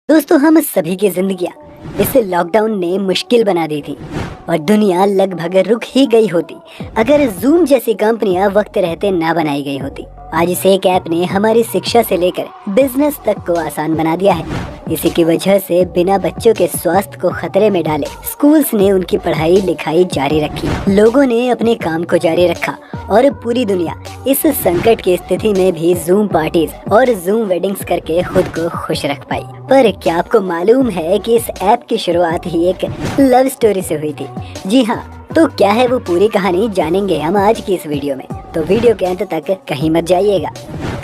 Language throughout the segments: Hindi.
दोस्तों, हम सभी की जिंदगियां इस लॉकडाउन ने मुश्किल बना दी थी और दुनिया लगभग रुक ही गई होती अगर जूम जैसी कंपनियां वक्त रहते ना बनाई गई होती। आज इस एक ऐप ने हमारी शिक्षा से लेकर बिजनेस तक को आसान बना दिया है। इसी की वजह से बिना बच्चों के स्वास्थ्य को खतरे में डाले स्कूल्स ने उनकी पढ़ाई लिखाई जारी रखी, लोगों ने अपने काम को जारी रखा और पूरी दुनिया इस संकट की स्थिति में भी जूम पार्टीज और जूम वेडिंग्स करके खुद को खुश रख पाई। पर क्या आपको मालूम है कि इस ऐप की शुरुआत ही एक लव स्टोरी से हुई थी? जी हाँ, तो क्या है वो पूरी कहानी जानेंगे हम आज की इस वीडियो में, तो वीडियो के अंत तक कहीं मत जाइएगा।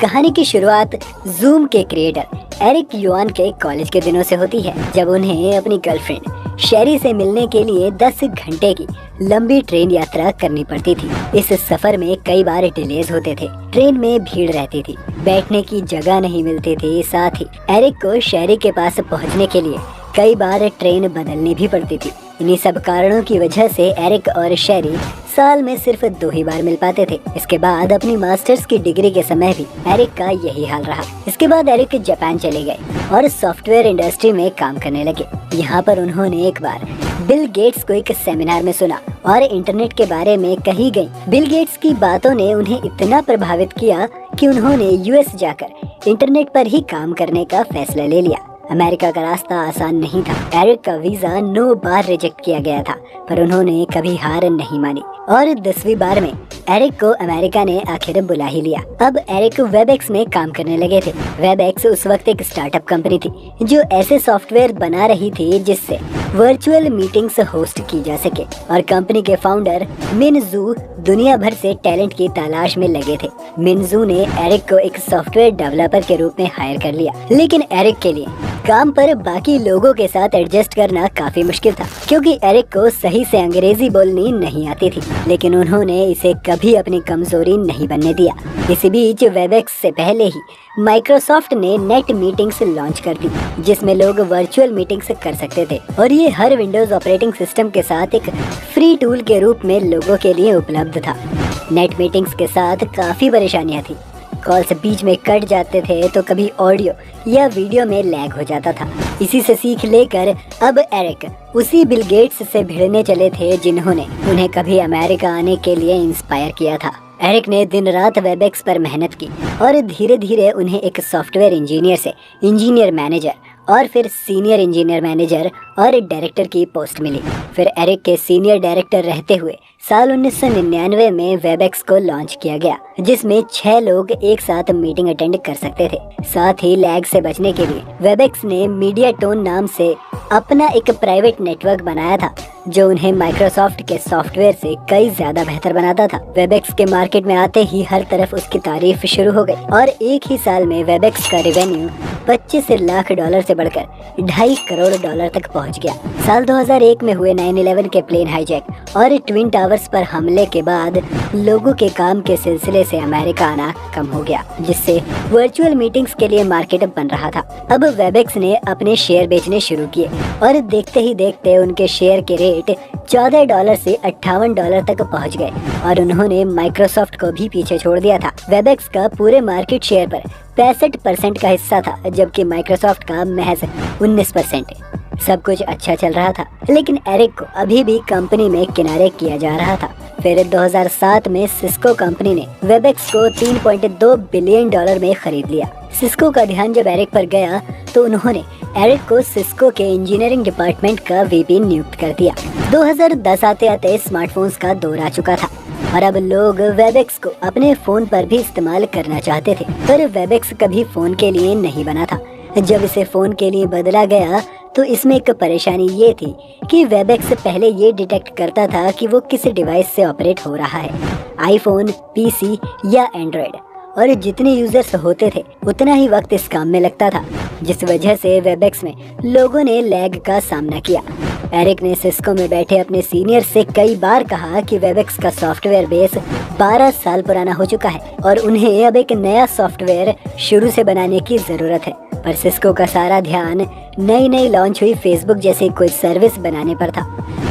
कहानी की शुरुआत जूम के क्रिएटर एरिक युआन के कॉलेज के दिनों से होती है, जब उन्हें अपनी गर्लफ्रेंड शेरी से मिलने के लिए 10 घंटे की लंबी ट्रेन यात्रा करनी पड़ती थी। इस सफर में कई बार डिलेज होते थे, ट्रेन में भीड़ रहती थी, बैठने की जगह नहीं मिलती थी। साथ ही एरिक को शेरी के पास पहुंचने के लिए कई बार ट्रेन बदलनी भी पड़ती थी। इन्हीं सब कारणों की वजह से एरिक और शेरी साल में सिर्फ 2 ही बार मिल पाते थे। इसके बाद अपनी मास्टर्स की डिग्री के समय भी एरिक का यही हाल रहा। इसके बाद एरिक जापान चले गए और सॉफ्टवेयर इंडस्ट्री में काम करने लगे। यहाँ पर उन्होंने एक बार बिल गेट्स को एक सेमिनार में सुना और इंटरनेट के बारे में कही गई बिल गेट्स की बातों ने उन्हें इतना प्रभावित किया कि उन्होंने यूएस जाकर इंटरनेट पर ही काम करने का फैसला ले लिया। अमेरिका का रास्ता आसान नहीं था। एरिक का वीजा 9 बार रिजेक्ट किया गया था, पर उन्होंने कभी हार नहीं मानी और 10वीं बार में एरिक को अमेरिका ने आखिर बुला ही लिया। अब एरिक वेबएक्स में काम करने लगे थे। वेबएक्स उस वक्त एक स्टार्टअप कंपनी थी जो ऐसे सॉफ्टवेयर बना रही थी जिससे वर्चुअल मीटिंग्स होस्ट की जा सके, और कंपनी के फाउंडर मिन जू दुनिया भर से टैलेंट की तलाश में लगे थे। मिन जू ने एरिक को एक सॉफ्टवेयर डेवलपर के रूप में हायर कर लिया, लेकिन एरिक के लिए काम पर बाकी लोगों के साथ एडजस्ट करना काफी मुश्किल था, क्योंकि एरिक को सही से अंग्रेजी बोलनी नहीं आती थी। लेकिन उन्होंने इसे कभी अपनी कमजोरी नहीं बनने दिया। इसी बीच वेबएक्स से पहले ही माइक्रोसॉफ्ट ने नेट मीटिंग्स लॉन्च कर दी, जिसमें लोग वर्चुअल मीटिंग्स कर सकते थे, और ये हर विंडोज ऑपरेटिंग सिस्टम के साथ एक फ्री टूल के रूप में लोगों के लिए उपलब्ध था। नेट मीटिंग्स के साथ काफी परेशानियां थी। कॉल्स बीच में कट जाते थे तो कभी ऑडियो या वीडियो में लैग हो जाता था। इसी से सीख लेकर अब एरिक उसी बिल गेट्स से भिड़ने चले थे जिन्होंने उन्हें कभी अमेरिका आने के लिए इंस्पायर किया था। एरिक ने दिन रात वेबएक्स पर मेहनत की और धीरे धीरे उन्हें एक सॉफ्टवेयर इंजीनियर से इंजीनियर मैनेजर और फिर सीनियर इंजीनियर मैनेजर और डायरेक्टर की पोस्ट मिली। फिर एरिक के सीनियर डायरेक्टर रहते हुए साल 1999 में वेबएक्स को लॉन्च किया गया, जिसमें 6 लोग एक साथ मीटिंग अटेंड कर सकते थे। साथ ही लैग से बचने के लिए वेबएक्स ने मीडिया टोन नाम से अपना एक प्राइवेट नेटवर्क बनाया था, जो उन्हें माइक्रोसॉफ्ट के सॉफ्टवेयर से कई ज्यादा बेहतर बनाता था। वेबएक्स के मार्केट में आते ही हर तरफ उसकी तारीफ शुरू हो गई और एक ही साल में वेबएक्स का रेवेन्यू 25 लाख डॉलर से बढ़कर 2.5 करोड़ डॉलर तक पहुंच गया। साल 2001 में हुए 9/11 के प्लेन हाईजैक और ट्विन टावर्स पर हमले के बाद लोगों के काम के सिलसिले से अमेरिका आना कम हो गया, जिससे वर्चुअल मीटिंग्स के लिए मार्केट बन रहा था। अब वेबएक्स ने अपने शेयर बेचने शुरू किए और देखते ही देखते उनके शेयर के रेट $14 से $58 तक पहुंच गए और उन्होंने माइक्रोसॉफ्ट को भी पीछे छोड़ दिया था। वेबएक्स का पूरे मार्केट शेयर पर 65% का हिस्सा था, जबकि माइक्रोसॉफ्ट का महज 19%। सब कुछ अच्छा चल रहा था, लेकिन एरिक को अभी भी कंपनी में किनारे किया जा रहा था। फिर 2007 में सिस्को कंपनी ने वेबएक्स को $3.2 बिलियन में खरीद लिया। सिस्को का ध्यान जब एरिक पर गया तो उन्होंने एरिक को सिस्को के इंजीनियरिंग डिपार्टमेंट का वीपी नियुक्त कर दिया। 2010 आते आते स्मार्टफोन्स का दौर आ चुका था और अब लोग वेबएक्स को अपने फोन पर भी इस्तेमाल करना चाहते थे, पर वेबएक्स कभी फोन के लिए नहीं बना था। जब इसे फोन के लिए बदला गया तो इसमें एक परेशानी ये थी कि वेबएक्स पहले ये डिटेक्ट करता था कि वो किस डिवाइस से ऑपरेट हो रहा है, आईफोन, पीसी या एंड्रॉयड, और जितने यूजर्स होते थे उतना ही वक्त इस काम में लगता था, जिस वजह से वेबएक्स में लोगों ने लैग का सामना किया। एरिक ने सिस्को में बैठे अपने सीनियर से कई बार कहा कि वेबएक्स का सॉफ्टवेयर बेस 12 साल पुराना हो चुका है और उन्हें अब एक नया सॉफ्टवेयर शुरू से बनाने की जरूरत है। पर सिस्को का सारा ध्यान नई लॉन्च हुई फेसबुक जैसी कोई सर्विस बनाने पर था,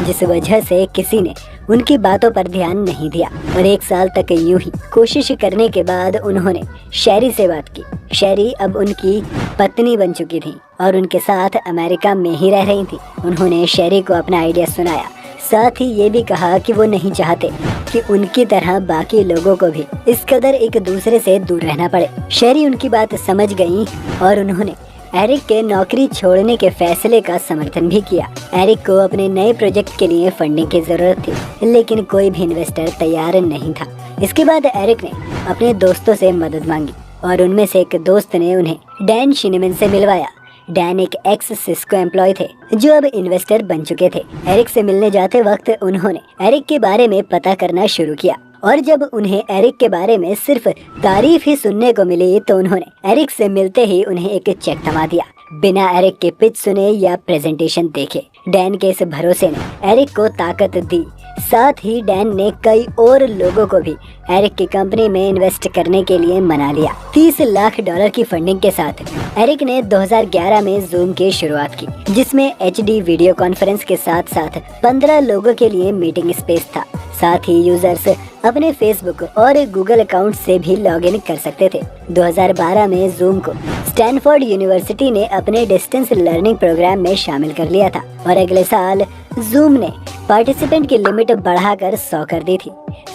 जिस वजह से किसी ने उनकी बातों पर ध्यान नहीं दिया और 1 साल तक यूं ही कोशिश करने के बाद उन्होंने शेरी से बात की। शेरी अब उनकी पत्नी बन चुकी थी और उनके साथ अमेरिका में ही रह रही थी। उन्होंने शेरी को अपना आइडिया सुनाया, साथ ही ये भी कहा कि वो नहीं चाहते कि उनकी तरह बाकी लोगों को भी इस कदर एक दूसरे से दूर रहना पड़े। शेरी उनकी बात समझ गई और उन्होंने एरिक के नौकरी छोड़ने के फैसले का समर्थन भी किया। एरिक को अपने नए प्रोजेक्ट के लिए फंडिंग की जरूरत थी, लेकिन कोई भी इन्वेस्टर तैयार नहीं था। इसके बाद एरिक ने अपने दोस्तों से मदद मांगी और उनमें से एक दोस्त ने उन्हें डैन शिनेमन से मिलवाया। डैन एक एक्स सिस्को एम्प्लॉय थे जो अब इन्वेस्टर बन चुके थे। एरिक से मिलने जाते वक्त उन्होंने एरिक के बारे में पता करना शुरू किया और जब उन्हें एरिक के बारे में सिर्फ तारीफ ही सुनने को मिली तो उन्होंने एरिक से मिलते ही उन्हें एक चेक थमा दिया, बिना एरिक के पिच सुने या प्रेजेंटेशन देखे। डैन के इस भरोसे ने एरिक को ताकत दी। साथ ही डैन ने कई और लोगों को भी एरिक की कंपनी में इन्वेस्ट करने के लिए मना लिया। $30 लाख की फंडिंग के साथ एरिक ने 2011 में जूम की शुरुआत की, जिसमें HD वीडियो कॉन्फ्रेंस के साथ साथ 15 लोगों के लिए मीटिंग स्पेस था। साथ ही यूजर्स अपने फेसबुक और गूगल अकाउंट से भी लॉगिन कर सकते थे। 2012 में जूम को स्टैनफोर्ड यूनिवर्सिटी ने अपने डिस्टेंस लर्निंग प्रोग्राम में शामिल कर लिया था और अगले साल जूम ने पार्टिसिपेंट की लिमिट बढ़ाकर 100 कर दी थी।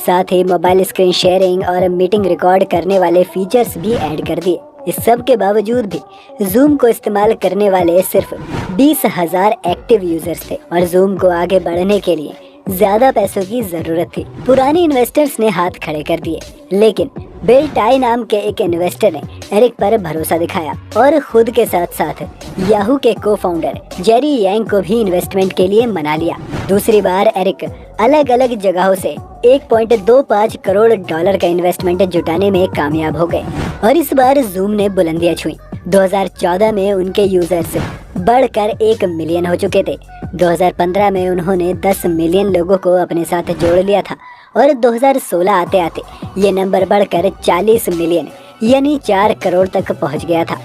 साथ ही मोबाइल स्क्रीन शेयरिंग और मीटिंग रिकॉर्ड करने वाले फीचर्स भी ऐड कर दिए। इस सब के बावजूद भी जूम को इस्तेमाल करने वाले सिर्फ 20,000 एक्टिव यूजर्स थे और जूम को आगे बढ़ने के लिए ज्यादा पैसों की जरूरत थी। पुराने इन्वेस्टर्स ने हाथ खड़े कर दिए, लेकिन बिल टाई नाम के एक इन्वेस्टर ने एरिक पर भरोसा दिखाया और खुद के साथ साथ याहू के को फाउंडर जेरी यांग को भी इन्वेस्टमेंट के लिए मना लिया। दूसरी बार एरिक अलग अलग जगहों से $1.25 करोड़ का इन्वेस्टमेंट जुटाने में कामयाब हो गए और इस बार जूम ने बुलंदियां छुई। 2014 में उनके यूजर्स बढ़कर 1 मिलियन हो चुके थे। 2015 में उन्होंने 10 मिलियन लोगों को अपने साथ जोड़ लिया था और 2016 आते आते ये नंबर बढ़कर 40 मिलियन यानी 4 करोड़ तक पहुंच गया था।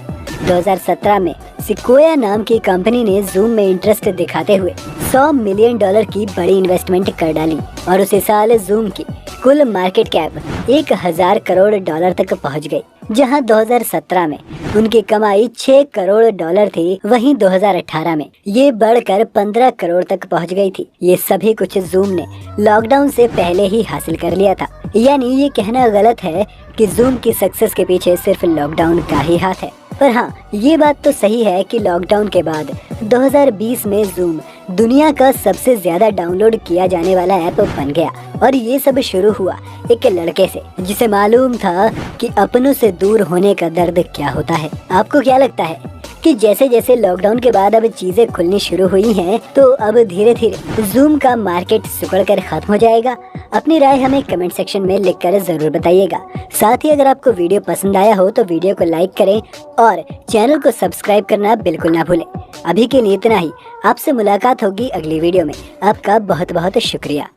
2017 में सिक्वोया नाम की कंपनी ने जूम में इंटरेस्ट दिखाते हुए $100 मिलियन की बड़ी इन्वेस्टमेंट कर डाली और उसी साल जूम की कुल मार्केट कैप 1,000 करोड़ तक पहुंच गई, जहां 2017 में उनकी कमाई $6 करोड़ थी। वहीं 2018 में ये बढ़कर 15 करोड़ तक पहुंच गई थी। ये सभी कुछ जूम ने लॉकडाउन से पहले ही हासिल कर लिया था। यानी ये कहना गलत है कि जूम की सक्सेस के पीछे सिर्फ लॉकडाउन का ही हाथ है। पर हाँ, ये बात तो सही है कि लॉकडाउन के बाद 2020 में जूम दुनिया का सबसे ज्यादा डाउनलोड किया जाने वाला ऐप बन गया और ये सब शुरू हुआ एक लड़के से जिसे मालूम था कि अपनों से दूर होने का दर्द क्या होता है। आपको क्या लगता है कि जैसे जैसे लॉकडाउन के बाद अब चीजें खुलनी शुरू हुई हैं, तो अब धीरे धीरे जूम का मार्केट सिकुड़ कर खत्म हो जाएगा? अपनी राय हमें कमेंट सेक्शन में लिखकर जरूर बताइएगा। साथ ही अगर आपको वीडियो पसंद आया हो तो वीडियो को लाइक करें और चैनल को सब्सक्राइब करना बिल्कुल ना भूलें। अभी के लिए इतना ही। आपसे मुलाकात होगी अगली वीडियो में। आपका बहुत बहुत शुक्रिया।